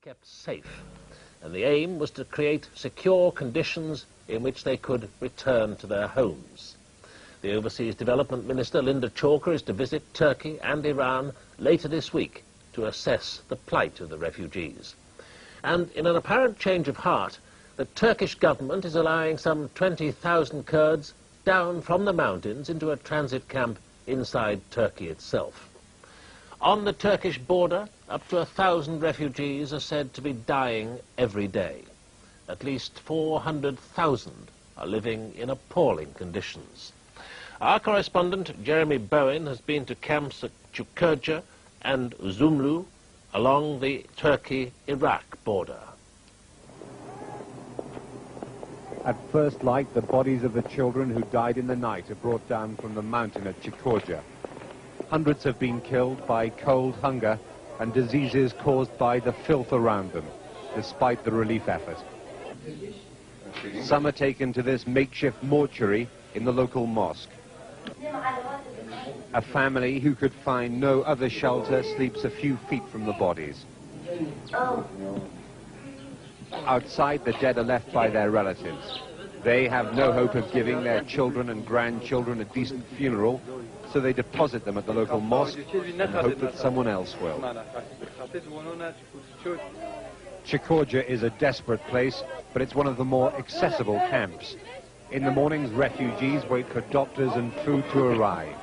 kept safe, and the aim was to create secure conditions in which they could return to their homes. The Overseas Development Minister, Linda Chalker, is to visit Turkey and Iran later this week to assess the plight of the refugees. And in an apparent change of heart, the Turkish government is allowing some 20,000 Kurds down from the mountains into a transit camp inside Turkey itself. On the Turkish border, up to 1,000 refugees are said to be dying every day. At least 400,000 are living in appalling conditions. Our correspondent, Jeremy Bowen, has been to camps at Çukurca and Zumlu along the Turkey-Iraq border. At first light, the bodies of the children who died in the night are brought down from the mountain at Çukurca. Hundreds have been killed by cold, hunger, and diseases caused by the filth around them, despite the relief effort. Some are taken to this makeshift mortuary in the local mosque. A family who could find no other shelter sleeps a few feet from the bodies. Outside, the dead are left by their relatives. They have no hope of giving their children and grandchildren a decent funeral, so they deposit them at the local mosque and hope that someone else will. Çukurca is a desperate place, but it's one of the more accessible camps. In the mornings, refugees wait for doctors and food to arrive.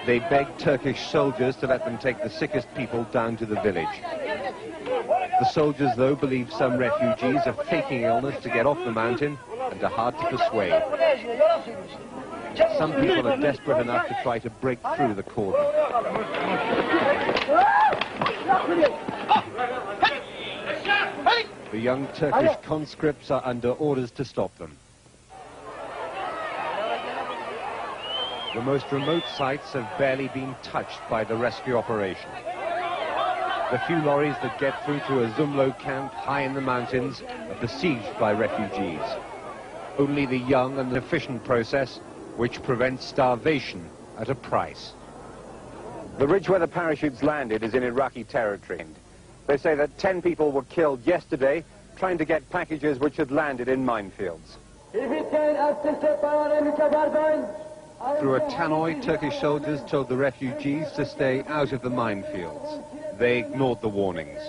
They beg Turkish soldiers to let them take the sickest people down to the village. The soldiers, though, believe some refugees are faking illness to get off the mountain and are hard to persuade. Some people are desperate enough to try to break through the cordon. The young Turkish conscripts are under orders to stop them. The most remote sites have barely been touched by the rescue operation. The few lorries that get through to a Zumlo camp high in the mountains are besieged by refugees. Only the young and the efficient process which prevents starvation at a price. The ridge where the parachutes landed is in Iraqi territory. They say that 10 people were killed yesterday trying to get packages which had landed in minefields. Through a tannoy, Turkish soldiers told the refugees to stay out of the minefields. They ignored the warnings.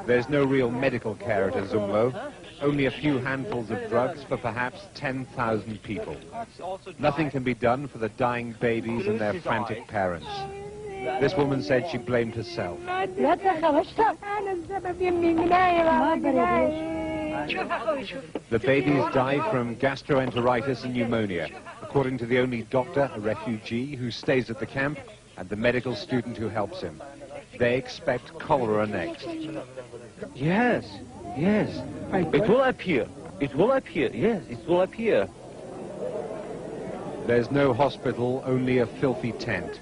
There's no real medical care at Zumlo. Only a few handfuls of drugs for perhaps 10,000 people. Nothing can be done for the dying babies and their frantic parents. This woman said she blamed herself. The babies die from gastroenteritis and pneumonia, according to the only doctor, a refugee, who stays at the camp, and the medical student who helps him. They expect cholera next. Yes, yes. It will appear. It will appear. Yes, it will appear. There's no hospital, only a filthy tent.